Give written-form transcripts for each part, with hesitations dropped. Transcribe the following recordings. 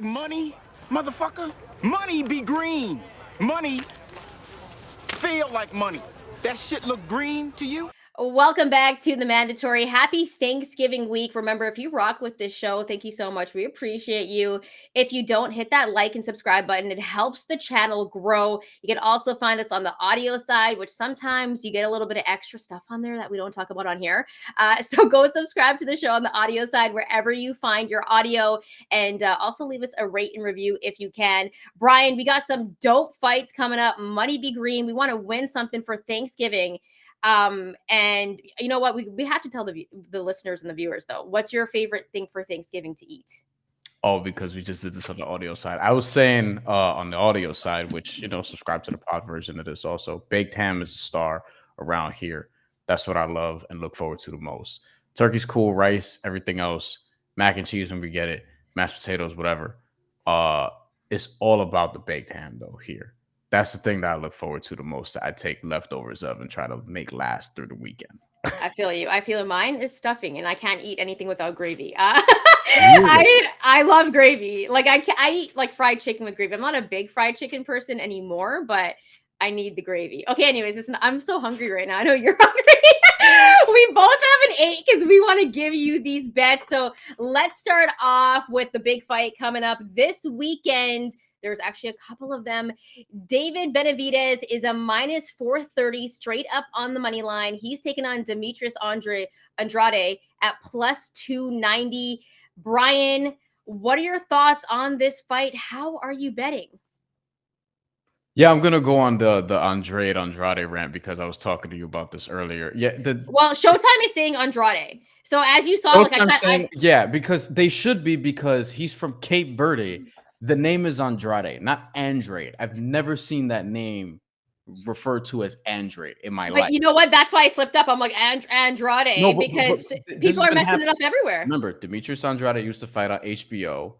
money, motherfucker? Money be green. Money feel like money. That shit look green to you? Welcome back to The Mandatory. Happy Thanksgiving week. Remember, if you rock with this show, thank you so much. We appreciate you. If you don't, hit that like and subscribe button. It helps the channel grow. You can also find us on the audio side, which sometimes you get a little bit of extra stuff on there that we don't talk about on here. So go subscribe to the show on the audio side, wherever you find your audio. And also leave us a rate and review if you can. Bryan, we got some dope fights coming up. Money be green. We want to win something for Thanksgiving. And you know what? We have to tell the listeners and the viewers, though. What's your favorite thing for Thanksgiving to eat? Oh, because we just did this on the audio side. I was saying on the audio side, which, subscribe to the pod version of this also. Baked ham is a star around here. That's what I love and look forward to the most. Turkey's cool, rice, everything else, mac and cheese when we get it, mashed potatoes, whatever. It's all about the baked ham, though, here. That's the thing that I look forward to the most. That I take leftovers of and try to make last through the weekend. I feel you. I feel mine is stuffing, and I can't eat anything without gravy. Really? I love gravy. Like I eat like fried chicken with gravy. I'm not a big fried chicken person anymore, but I need the gravy. Okay, anyways, listen, I'm so hungry right now. I know you're hungry. We both haven't ate because we want to give you these bets. So let's start off with the big fight coming up this weekend. There's actually a couple of them. David Benavidez is a minus 430 straight up on the money line. He's taken on Demetrius Andrade at plus 290. Bryan, what are your thoughts on this fight? How are you betting? Yeah, I'm gonna go on the Andrade rant because I was talking to you about this earlier. Yeah, well, Showtime is saying Andrade. So as you saw, yeah, because they should be, because he's from Cape Verde. The name is Andrade, not Andrade. I've never seen that name referred to as Andrade in my life. But you know what? That's why I slipped up. I'm like Andrade, because people are messing it up everywhere. Remember, Demetrius Andrade used to fight on HBO.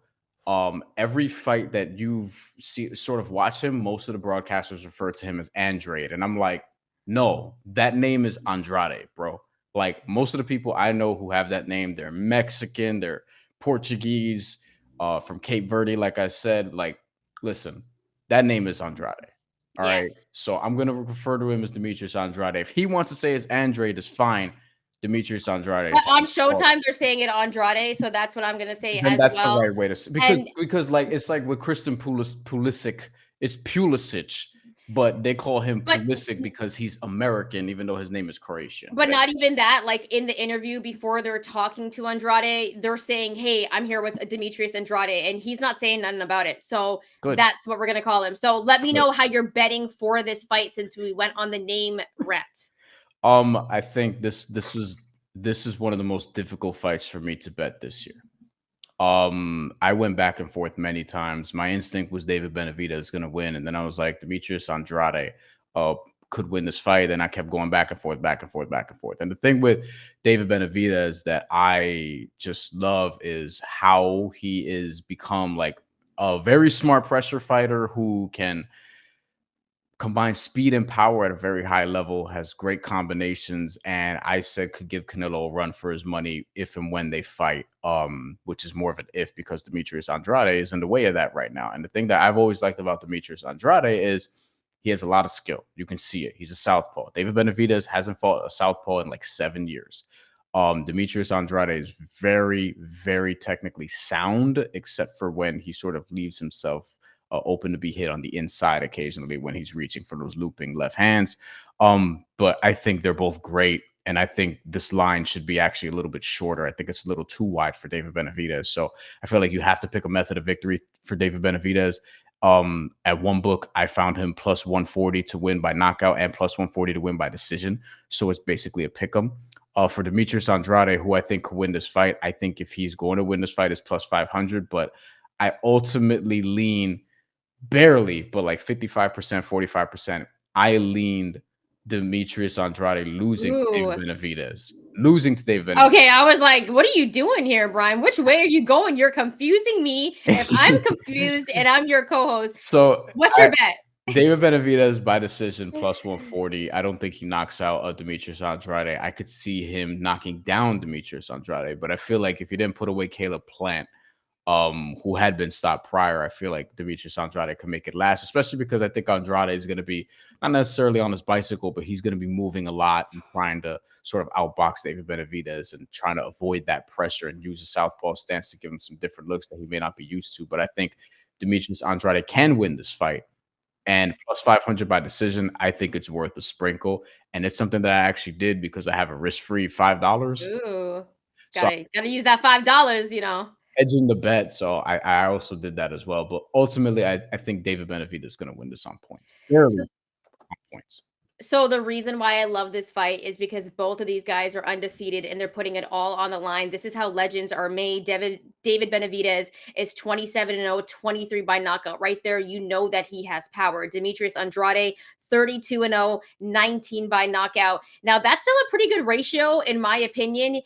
Every fight that you've sort of watched him, most of the broadcasters refer to him as Andrade. And I'm like, no, that name is Andrade, bro. Like, most of the people I know who have that name, they're Mexican, they're Portuguese, from Cape Verde, like I said. Like, listen, that name is Andrade. All right. So I'm going to refer to him as Demetrius Andrade. If he wants to say it's Andrade, it's fine. Demetrius Andrade. But on Showtime, they're saying it Andrade, so that's what I'm going to say as that's well. That's the right way to say, because like, it's like with Christian Pulisic, it's Pulisic, but they call him Pulisic because he's American, even though his name is Croatian. But not even that. Like, in the interview before they're talking to Andrade, they're saying, hey, I'm here with Demetrius Andrade, and he's not saying nothing about it. So that's what we're going to call him. So let me know how you're betting for this fight, since we went on the name rant. I think this is one of the most difficult fights for me to bet this year. I went back and forth many times. My instinct was David Benavidez is going to win, and then I was like, Demetrius Andrade could win this fight. And I kept going back and forth. And the thing with David Benavidez that I just love is how he is become like a very smart pressure fighter who can combine speed and power at a very high level, has great combinations, and I said could give Canelo a run for his money if and when they fight, which is more of an if, because Demetrius Andrade is in the way of that right now. And the thing that I've always liked about Demetrius Andrade is he has a lot of skill. You can see it. He's a southpaw. David Benavidez hasn't fought a southpaw in like 7 years. Demetrius Andrade is very, very technically sound, except for when he sort of leaves himself open to be hit on the inside occasionally when he's reaching for those looping left hands. But I think they're both great. And I think this line should be actually a little bit shorter. I think it's a little too wide for David Benavidez. So I feel like you have to pick a method of victory for David Benavidez. At one book, I found him plus 140 to win by knockout and plus 140 to win by decision. So it's basically a pick 'em. For Demetrius Andrade, who I think could win this fight, I think if he's going to win this fight, it's plus 500. But I ultimately lean barely, but like 55%, 45%. I leaned Demetrius Andrade losing to David Benavidez. Okay, I was like, what are you doing here, Bryan? Which way are you going? You're confusing me. If I'm confused and I'm your co-host, so what's your bet? David Benavidez by decision plus 140. I don't think he knocks out Demetrius Andrade. I could see him knocking down Demetrius Andrade, but I feel like if he didn't put away Caleb Plant, who had been stopped prior. I feel like Demetrius Andrade can make it last, especially because I think Andrade is going to be not necessarily on his bicycle, but he's going to be moving a lot and trying to sort of outbox David Benavidez and trying to avoid that pressure and use a southpaw stance to give him some different looks that he may not be used to. But I think Demetrius Andrade can win this fight. And plus 500 by decision, I think it's worth a sprinkle. And it's something that I actually did because I have a risk-free $5. Ooh, So gotta use that $5, you know. hedging the bet. So I also did that as well. But ultimately, I think David Benavidez is going to win this on points. Barely So on points. So the reason why I love this fight is because both of these guys are undefeated and they're putting it all on the line. This is how legends are made. David Benavidez is 27-0, 23 by knockout. Right there, you know that he has power. Demetrius Andrade, 32-0, 19 by knockout. Now, that's still a pretty good ratio, in my opinion.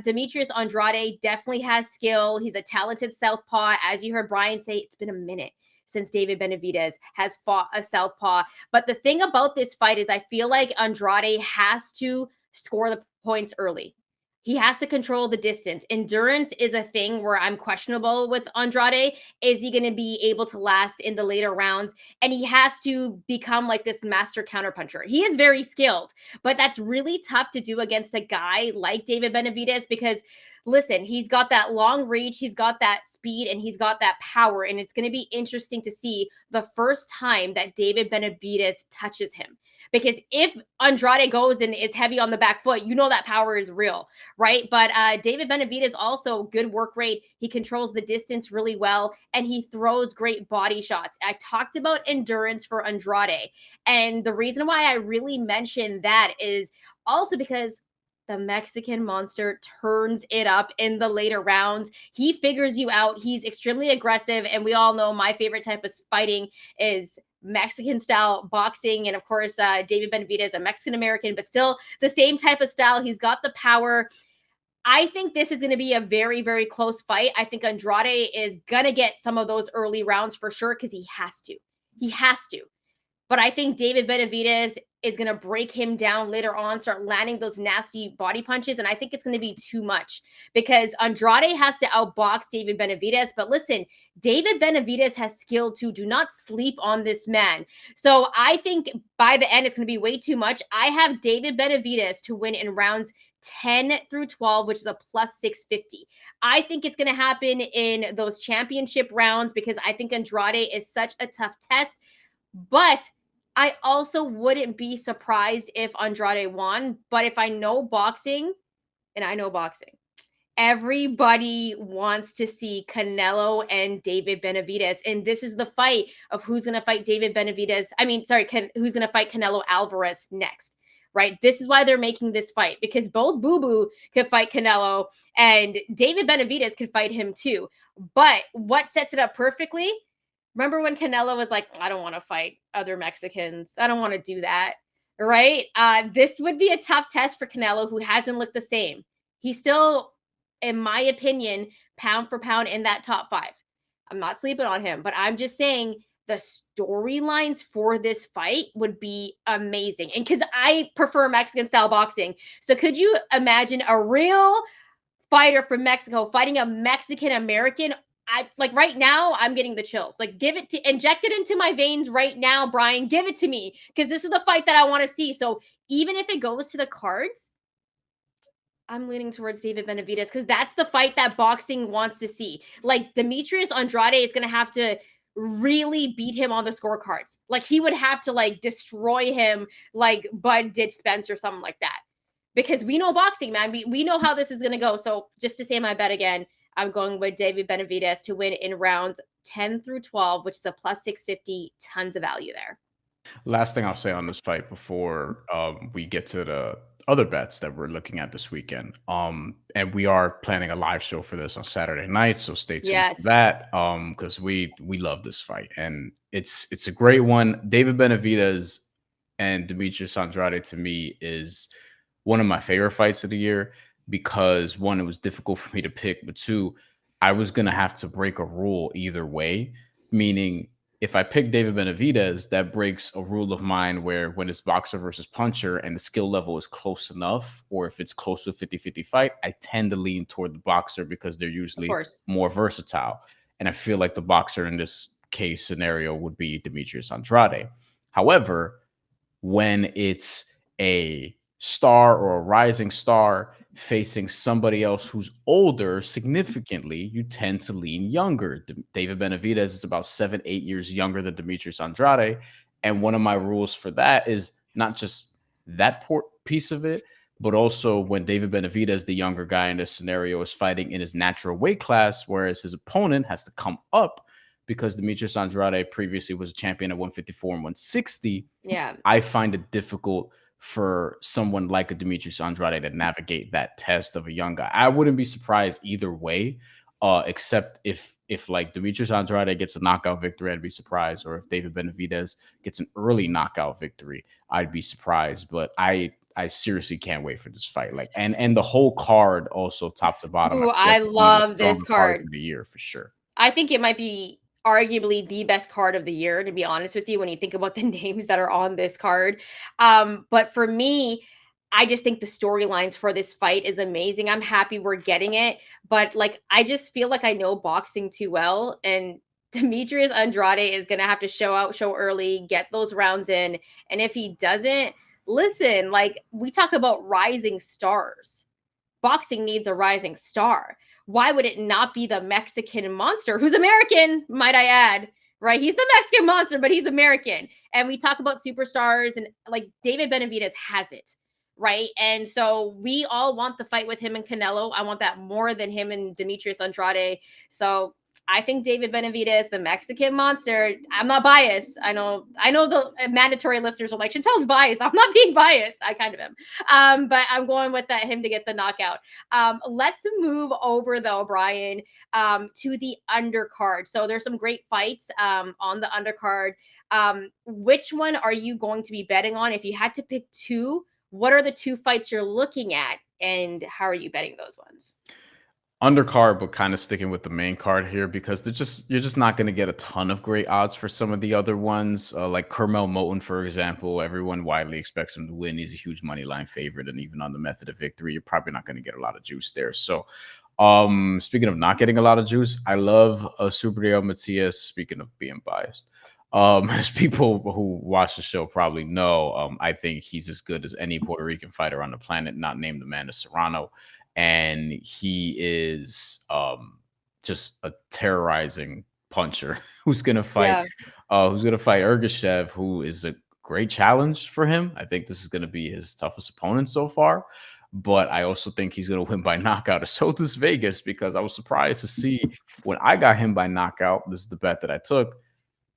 Demetrius Andrade definitely has skill. He's a talented southpaw. As you heard Bryan say, it's been a minute since David Benavidez has fought a southpaw. But the thing about this fight is I feel like Andrade has to score the points early. He has to control the distance. Endurance is a thing where I'm questionable with Andrade. Is he going to be able to last in the later rounds? And he has to become like this master counterpuncher. He is very skilled, but that's really tough to do against a guy like David Benavidez because listen, he's got that long reach, he's got that speed, and he's got that power. And it's going to be interesting to see the first time that David Benavidez touches him. Because if Andrade goes and is heavy on the back foot, you know that power is real, right? But David Benavidez also good work rate. He controls the distance really well, and he throws great body shots. I talked about endurance for Andrade, and the reason why I really mentioned that is also because the Mexican monster turns it up in the later rounds. He figures you out. He's extremely aggressive, and we all know my favorite type of fighting is Mexican style boxing. And of course, David Benavidez, a Mexican American, but still the same type of style. He's got the power. I think this is going to be a very, very close fight. I think Andrade is going to get some of those early rounds for sure because he has to. He has to. But I think David Benavidez is going to break him down later on, start landing those nasty body punches. And I think it's going to be too much because Andrade has to outbox David Benavidez. But listen, David Benavidez has skill too. Do not sleep on this man. So I think by the end, it's going to be way too much. I have David Benavidez to win in rounds 10 through 12, which is a plus 650. I think it's going to happen in those championship rounds because I think Andrade is such a tough test. But I also wouldn't be surprised if Andrade won. But if I know boxing, and I know boxing, everybody wants to see Canelo and David Benavidez. And this is the fight of who's going to fight David Benavidez. Who's going to fight Canelo Alvarez next, right? This is why they're making this fight because both Boo Boo could fight Canelo and David Benavidez could fight him too. But what sets it up perfectly? Remember when Canelo was like, I don't want to fight other Mexicans. I don't want to do that. Right? This would be a tough test for Canelo, who hasn't looked the same. He's still, in my opinion, pound for pound in that top 5. I'm not sleeping on him, but I'm just saying the storylines for this fight would be amazing. And because I prefer Mexican style boxing. So could you imagine a real fighter from Mexico fighting a Mexican American? Right now, I'm getting the chills. Inject it into my veins right now, Bryan. Give it to me because this is the fight that I want to see. So even if it goes to the cards, I'm leaning towards David Benavidez because that's the fight that boxing wants to see. Like Demetrius Andrade is going to have to really beat him on the scorecards. Like he would have to destroy him like Bud did Spence or something like that. Because we know boxing, man. We know how this is going to go. So just to say my bet again, I'm going with David Benavidez to win in rounds 10 through 12, which is a plus 650. Tons of value there. Last thing I'll say on this fight before we get to the other bets that we're looking at this weekend. And we are planning a live show for this on Saturday night, so stay tuned for that. Because we love this fight and it's a great one. David Benavidez and Demetrius Andrade to me is one of my favorite fights of the year because one, it was difficult for me to pick, but two, I was gonna have to break a rule either way, meaning if I pick David Benavidez, that breaks a rule of mine where when it's boxer versus puncher and the skill level is close enough, or if it's close to a 50-50 fight, I tend to lean toward the boxer because they're Of usually course. more versatile. And I feel like the boxer in this case scenario would be Demetrius Andrade. However, when it's a star or a rising star facing somebody else who's older significantly, you tend to lean younger. David Benavidez is about 7-8 years younger than Demetrius Andrade. And one of my rules for that is not just that piece of it, but also when David Benavidez, the younger guy in this scenario, is fighting in his natural weight class, whereas his opponent has to come up because Demetrius Andrade previously was a champion at 154 and 160. Yeah. I find it difficult for someone like a Demetrius Andrade to navigate that test of a young guy. I wouldn't be surprised either way, except if like Demetrius Andrade gets a knockout victory, I'd be surprised. Or if David Benavidez gets an early knockout victory, I'd be surprised. But I seriously can't wait for this fight. Like, and the whole card also top to bottom. Ooh, I I love this card of the year for sure. I think it might be arguably the best card of the year, to be honest with you, when you think about the names that are on this card. But for me, I just think the storylines for this fight is amazing. I'm happy we're getting it, but like I just feel like I know boxing too well, and Demetrius Andrade is gonna have to show early, get those rounds in, and if he doesn't, listen, like we talk about rising stars. Boxing needs a rising star. Why would it not be the Mexican monster, who's American, might I add? Right? He's the Mexican monster, but he's American. And we talk about superstars, and like David Benavidez has it, right? And so we all want the fight with him and Canelo. I want that more than him and Demetrius Andrade. So I think David Benavidez, the Mexican monster. I'm not biased. I know the mandatory listeners are like, Chantelle's biased. I'm not being biased. I kind of am. But I'm going with that him to get the knockout. Let's move over though, Bryan, to the undercard. So there's some great fights on the undercard. Which one are you going to be betting on? If you had to pick two, what are the two fights you're looking at, and how are you betting those ones? Undercard, but kind of sticking with the main card here because you're just not going to get a ton of great odds for some of the other ones. Like Kermel Moton, for example, everyone widely expects him to win. He's a huge money line favorite, and even on the method of victory, you're probably not going to get a lot of juice there. So, speaking of not getting a lot of juice, I love Subriel Matias. Speaking of being biased, as people who watch the show probably know, I think he's as good as any Puerto Rican fighter on the planet, not named Amanda Serrano. And he is just a terrorizing puncher who's gonna fight Ergashev, who is a great challenge for him. I think this is gonna be his toughest opponent so far. But I also think he's gonna win by knockout. So does Vegas, because I was surprised to see when I got him by knockout. This is the bet that I took.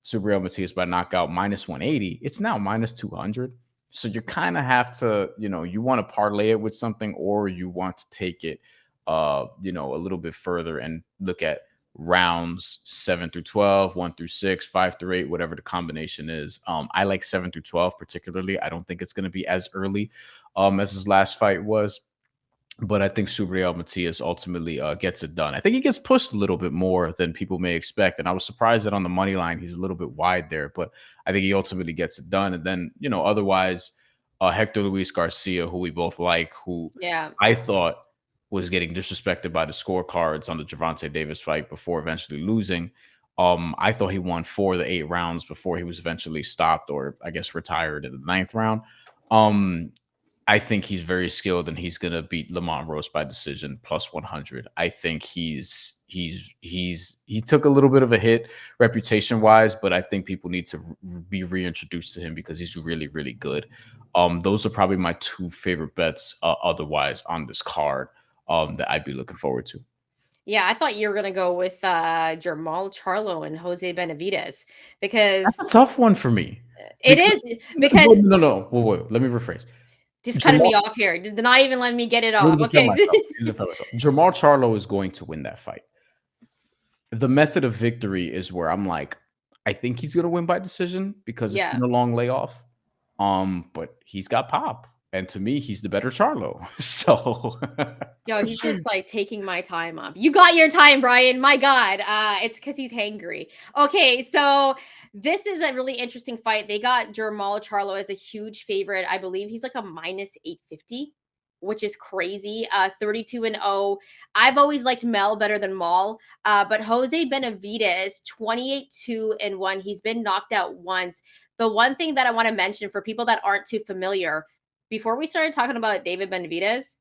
Subriel Matias by knockout -180. It's now -200. So you kind of have to, you want to parlay it with something, or you want to take it, a little bit further and look at rounds 7 through 12, 1 through 6, 5 through 8, whatever the combination is. I like 7 through 12 particularly. I don't think it's going to be as early as his last fight was. But I think Subriel Matias ultimately gets it done. I think he gets pushed a little bit more than people may expect. And I was surprised that on the money line, he's a little bit wide there. But I think he ultimately gets it done. And then, otherwise, Hector Luis Garcia, who we both like, who I thought was getting disrespected by the scorecards on the Gervonta Davis fight before eventually losing. I thought he won 4 of the 8 rounds before he was eventually stopped, or I guess retired in the 9th round. I think he's very skilled, and he's going to beat Lamont Rose by decision +100. I think he took a little bit of a hit reputation wise, but I think people need to be reintroduced to him because he's really, really good. Those are probably my 2 favorite bets otherwise on this card that I'd be looking forward to. Yeah, I thought you were going to go with Jermall Charlo and Jose Benavidez, because that's a tough one for me. It is because no. Wait, let me rephrase. Just cutting me off here. Just not even letting me get it off. Okay. Jermall Charlo is going to win that fight. The method of victory is where I'm like, I think he's going to win by decision because it's been a long layoff. But he's got pop. And to me, he's the better Charlo. So yo, he's just like taking my time up. You got your time, Bryan. My God. It's because he's hangry. Okay, so this is a really interesting fight. They got Jermall Charlo as a huge favorite. I believe he's like a minus 850, which is crazy. 32-0. I've always liked Mel better than Maul. But Jose Benavidez, 28-2-1. He's been knocked out once. The one thing that I want to mention for people that aren't too familiar, before we started talking about David Benavidez,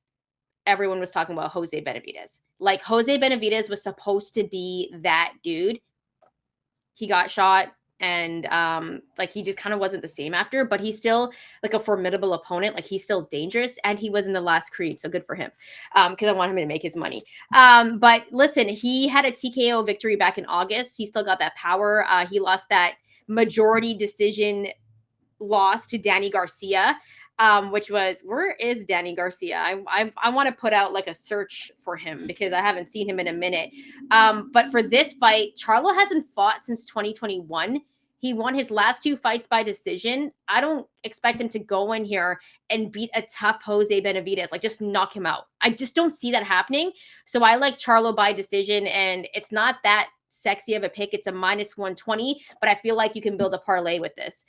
everyone was talking about Jose Benavidez. Like, Jose Benavidez was supposed to be that dude. He got shot, and like, he just kind of wasn't the same after, but he's still like a formidable opponent. Like, he's still dangerous, and he was in the last Creed, so good for him, because I want him to make his money. But listen, he had a TKO victory back in August. He still got that power. He lost that majority decision loss to Danny Garcia, which was, where is Danny Garcia? I want to put out like a search for him because I haven't seen him in a minute. But for this fight, Charlo hasn't fought since 2021. He won his last 2 fights by decision. I don't expect him to go in here and beat a tough Jose Benavidez, like just knock him out. I just don't see that happening. So I like Charlo by decision, and it's not that sexy of a pick. It's a minus 120, but I feel like you can build a parlay with this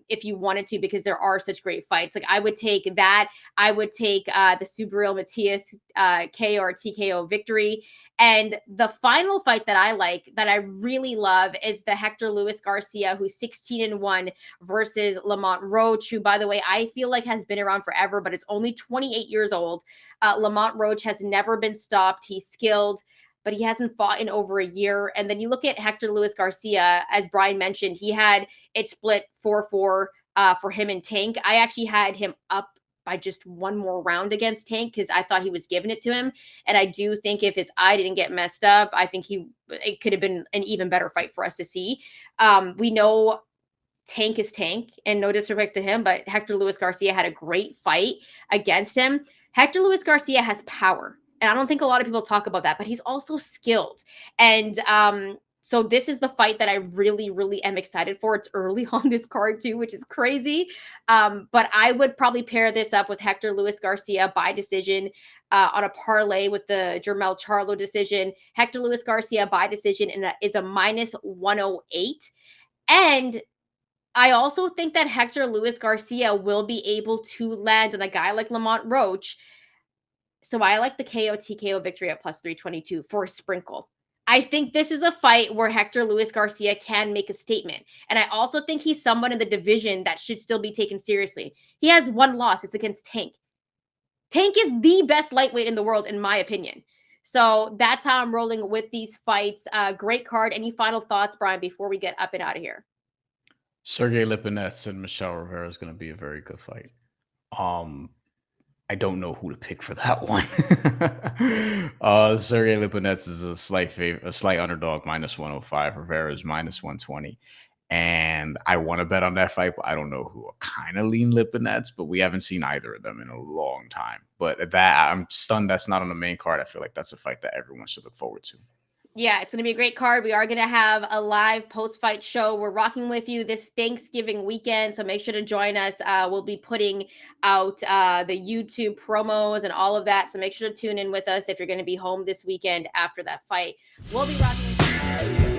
if you wanted to, because there are such great fights. Like, I would take that. I would take the Subriel Matias KO or TKO victory. And the final fight that I like, that I really love, is the Hector Luis Garcia, who's 16-1 versus Lamont Roach, who, by the way, I feel like has been around forever, but it's only 28 years old. Lamont Roach has never been stopped. He's skilled, but he hasn't fought in over a year. And then you look at Hector Luis Garcia, as Brian mentioned, he had it split 4-4 for him and Tank. I actually had him up by just one more round against Tank because I thought he was giving it to him. And I do think if his eye didn't get messed up, I think it could have been an even better fight for us to see. We know Tank is Tank, and no disrespect to him, but Hector Luis Garcia had a great fight against him. Hector Luis Garcia has power, and I don't think a lot of people talk about that, but he's also skilled. And so this is the fight that I really, really am excited for. It's early on this card too, which is crazy. But I would probably pair this up with Hector Luis Garcia by decision on a parlay with the Jermell Charlo decision. Hector Luis Garcia by decision is a minus 108. And I also think that Hector Luis Garcia will be able to land on a guy like Lamont Roach. So I like the KO TKO victory at plus 322 for a sprinkle. I think this is a fight where Hector Luis Garcia can make a statement. And I also think he's someone in the division that should still be taken seriously. He has one loss. It's against Tank. Tank is the best lightweight in the world, in my opinion. So that's how I'm rolling with these fights. Great card. Any final thoughts, Brian, before we get up and out of here? Sergey Lipinets and Michelle Rivera is going to be a very good fight. I don't know who to pick for that one. Sergey Lipinets is a slight underdog, minus 105. Rivera is minus 120. And I want to bet on that fight, but I don't know who. I kind of lean Lipinets, but we haven't seen either of them in a long time. But that, I'm stunned that's not on the main card. I feel like that's a fight that everyone should look forward to. Yeah, it's going to be a great card. We are going to have a live post-fight show. We're rocking with you this Thanksgiving weekend, so make sure to join us. We'll be putting out the YouTube promos and all of that, so make sure to tune in with us if you're going to be home this weekend after that fight. We'll be rocking with you.